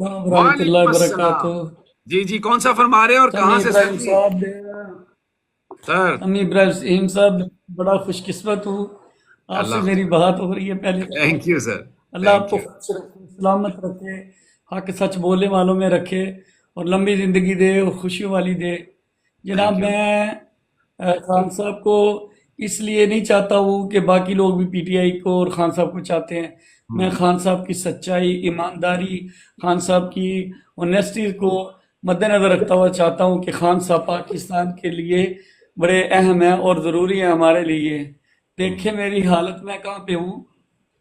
वरहमतुल्लाहि वालेकुम अस्सलाम। वबरकातुह। जी जी, कौन सा फरमा रहे हैं और समी कहाँ से सर इब्राहिम जी? साहब सर, समी इब्राहिम साहब, बड़ा खुशकिस्मत हूँ, आपसे अल्लाह मेरी बात हो रही है पहली दफा। Thank you sir. Allah thank आपको यू। खुश रखे, सलामत रखे, हक सच बोलने वालों में रखे और लंबी ज़िंदगी दे और खुशियों वाली दे। जनाब, थैंक यू। मैं खान साहब को इसलिए नहीं चाहता हूँ कि बाकी लोग भी पीटीआई को और खान साहब को चाहते हैं। मैं हम्म। खान साहब की सच्चाई, ईमानदारी, खान साहब की ऑनेस्टी को मद्देनज़र रखता हुआ चाहता हूँ कि खान साहब पाकिस्तान के लिए बड़े अहम हैं और ज़रूरी हैं हमारे लिए। देखें हम्म। मेरी हालत, मैं कहाँ पे हूँ।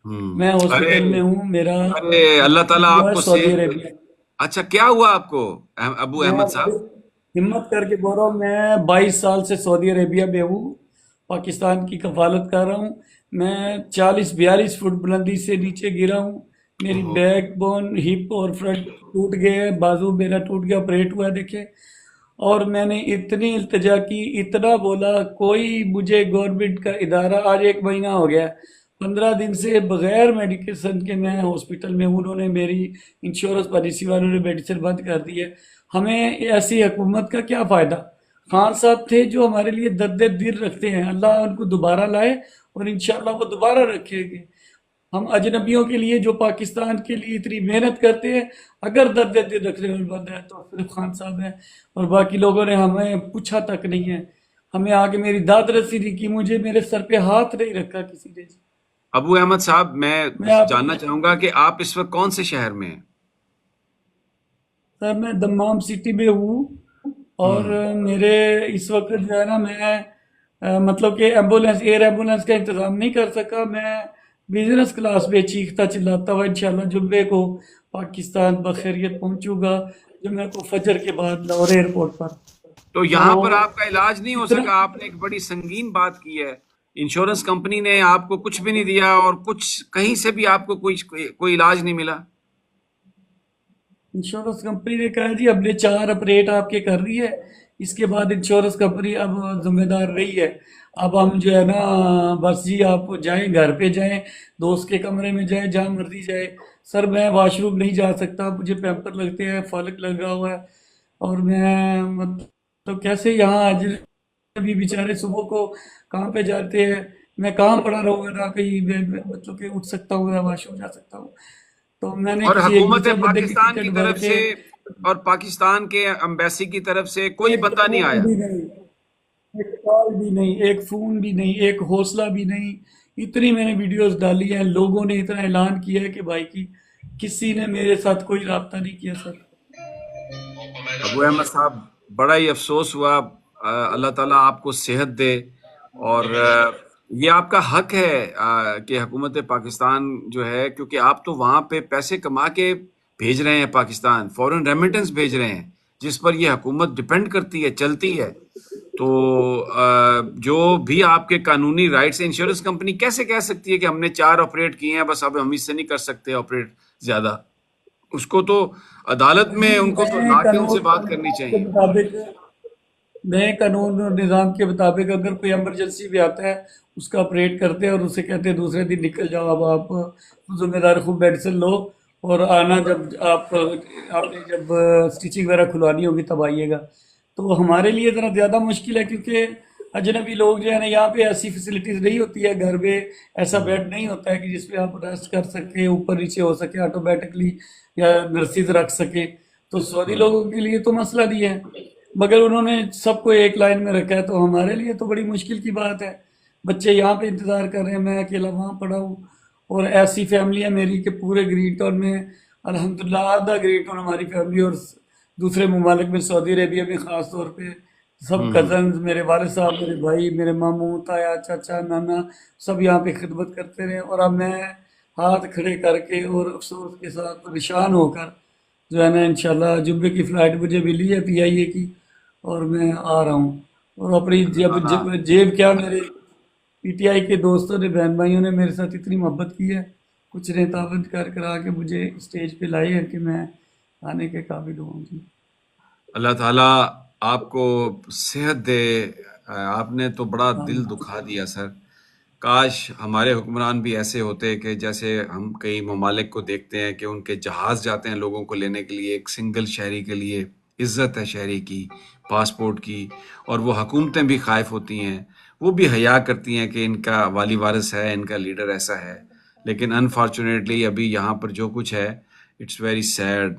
मैं अरे, हॉस्पिटल में हूँ, मेरा अरे, अल्लाह ताला जो है आपको सऊदी सेहत दे। अरेबिया। अच्छा, क्या हुआ आपको अबू मैं अहमद बड़ी साहब? हिम्मत करके बोल रहा हूँ, मैं 22 साल से सऊदी अरेबिया में हूँ, पाकिस्तान की कफालत कर रहा हूँ। मैं 40-42 फुट बुलंदी से नीचे गिरा हूँ। मेरी ओहो। बैक बोन, हिप और फ्रंट टूट गए हैं, बाजू मेरा टूट गया, ऑपरेट हुआ है, देखे। और मैंने इतनी इल्तिजा की, इतना बोला, कोई मुझे गवर्नमेंट का इदारा, आज 1 महीना हो गया, 15 दिन से बगैर मेडिकेशन के मैं हॉस्पिटल में हूँ। उन्होंने मेरी इंश्योरेंस पॉलिसी वालों ने मेडिसिन बंद कर दी है। हमें ऐसी हुकूमत का क्या फ़ायदा। खान साहब थे जो हमारे लिए दर्द दिल रखते हैं, अल्लाह उनको दोबारा लाए और इंशाल्लाह वो दोबारा रखेंगे। हम अजनबियों के लिए जो पाकिस्तान के लिए इतनी मेहनत करते हैं, अगर दर्द दिल रखने वाले बंद है तो सिर्फ खान साहब हैं। और बाकी लोगों ने हमें पूछा तक नहीं है, हमें आगे मेरी दाद रसी नहीं की, मुझे मेरे सर पे हाथ नहीं रखा किसी ने। अबू अहमद साहब, मैं मैं आपको जानना चाहूंगा कि आप इस वक्त कौन से शहर में हैं? सर, मैं दम्माम सिटी में हूँ और हम्म। मेरे इस वक्त जो है ना, मैं मतलब कि एम्बुलेंस, एयर एम्बुलेंस का इंतज़ाम नहीं कर सका। मैं बिजनेस क्लास में चीखता चिल्लाता हुआ इंशाल्लाह जुम्मे को पाकिस्तान बखैरियत पहुंचूंगा, जुम्मे को फजर के बाद लाहौर एयरपोर्ट पर। तो तो यहाँ पर आपका इलाज नहीं हो इतना सका? आपने एक बड़ी संगीन बात की है। इंश्योरेंस कंपनी ने आपको कुछ भी नहीं दिया और कुछ कहीं से भी आपको कोई इलाज नहीं मिला? इंश्योरेंस कंपनी ने कहा जी हमने 4 ऑपरेट आपके कर रही है, इसके बाद इंश्योरेंस कंपनी अब जिम्मेदार रही है। अब हम जो है ना, बस जी आप जाएं, घर पे जाएं, दोस्त के कमरे में जाएं, जहाँ मर्जी जाए। सर, मैं वॉशरूम नहीं जा सकता, मुझे पैम्पर लगते हैं, फलक लगा हुआ है। और मैं मतलब कैसे यहाँ आज भी बेचारे सुबह को कहाँ पे जाते हैं, मैं कहाँ पड़ा रहूँगा ना कहीं मतलब कि उठ सकता हूँ या वॉशरूम जा सकता हूँ। तो मैंने और किसी एक हुकूमत दूसरे बंदे की पाकिस्तान की टिकट भर तरफ के, से और पाकिस्तान के एम्बेसी की तरफ से कोई एक बंदा नहीं फोन आया? भी नहीं, एक कॉल भी नहीं, एक फोन भी नहीं, एक हौसला भी नहीं। इतनी मैंने वीडियोस डाली हैं, लोगों ने इतना ऐलान किया है कि भाई की किसी ने मेरे साथ कोई राब्ता नहीं किया सर। अबू अहमद साहब, बड़ा ही अफसोस हुआ। अल्लाह ताला आपको सेहत दे। और ये आपका हक है कि हुकूमत पाकिस्तान जो है, क्योंकि आप तो वहाँ पे पैसे कमा के भेज रहे हैं, पाकिस्तान फॉरेन रेमिटेंस भेज रहे हैं, जिस पर ये हुकूमत डिपेंड करती है, चलती है। तो जो भी आपके कानूनी राइट्स, इंश्योरेंस कंपनी कैसे कह सकती है कि हमने 4 ऑपरेट किए हैं, बस अब हम इससे नहीं कर सकते ऑपरेट ज्यादा? उसको तो अदालत में भाई उनको तो नए लाके कानून उनसे और बात करनी निज़ाम के चाहिए। मुताबिक, नए कानून और निज़ाम के मुताबिक अगर कोई इमरजेंसी भी आता है, उसका ऑपरेट करते हैं और उसे कहते हैं दूसरे दिन निकल जाओ, अब आप जिम्मेदार खूब मेडिसिन लो और आना जब आपने जब स्टिचिंग वगैरह खुलवानी होगी तब आइएगा। तो हमारे लिए ज़रा ज़्यादा मुश्किल है, क्योंकि अजनबी लोग जो है ना, यहाँ पे ऐसी फैसिलिटीज़ नहीं होती है, घर में ऐसा हम्म। बेड नहीं होता है कि जिसपे आप रेस्ट कर सके, ऊपर नीचे हो सके ऑटोमेटिकली, या नर्सिस रख सके। तो सऊदी हम्म। लोगों के लिए तो मसला नहीं है, मगर उन्होंने सबको एक लाइन में रखा है, तो हमारे लिए तो बड़ी मुश्किल की बात है। बच्चे यहाँ पे इंतज़ार कर रहे हैं, मैं अकेला वहाँ पड़ा हूँ। और ऐसी फैमिली है मेरी कि पूरे ग्रीन टाउन में अल्हम्दुलिल्लाह आधा ग्रीन टाउन हमारी फैमिली, और दूसरे ममालिक में सऊदी अरेबिया में ख़ास तौर पे सब हम्म। कज़न्स, मेरे वालिद साहब, मेरे भाई, मेरे मामू, ताया, चाचा, नाना, सब यहाँ पे खिदमत करते रहे। और अब मैं हाथ खड़े करके और अफसोस के साथ परेशान होकर जो है ना, इंशाल्लाह जुम्मे की फ़्लाइट मुझे मिली है पीआईए की, और मैं आ रहा हूँ। और अपनी अल्लाह जब ताला। जब जेब क्या, मेरे पीटीआई के दोस्तों ने, बहन भाइयों ने मेरे साथ इतनी मोहब्बत की है, कुछ ने ताबंद कर करा के मुझे स्टेज पे लाए हैं कि मैं आने के काबिल हूँ जी। अल्लाह ताला आपको सेहत दे। आपने तो बड़ा दिल हाँ, दुखा दिया सर। کاش ہمارے حکمران بھی ایسے ہوتے کہ جیسے ہم کئی ممالک کو دیکھتے ہیں کہ ان کے جہاز جاتے ہیں لوگوں کو لینے کے لیے، ایک سنگل شہری کے لیے عزت ہے شہری کی، پاسپورٹ کی، اور وہ حکومتیں بھی خائف ہوتی ہیں، وہ بھی حیا کرتی ہیں کہ ان کا والی وارث ہے، ان کا لیڈر ایسا ہے. لیکن انفارچونیٹلی ابھی یہاں پر جو کچھ ہے، اٹس ویری سیڈ.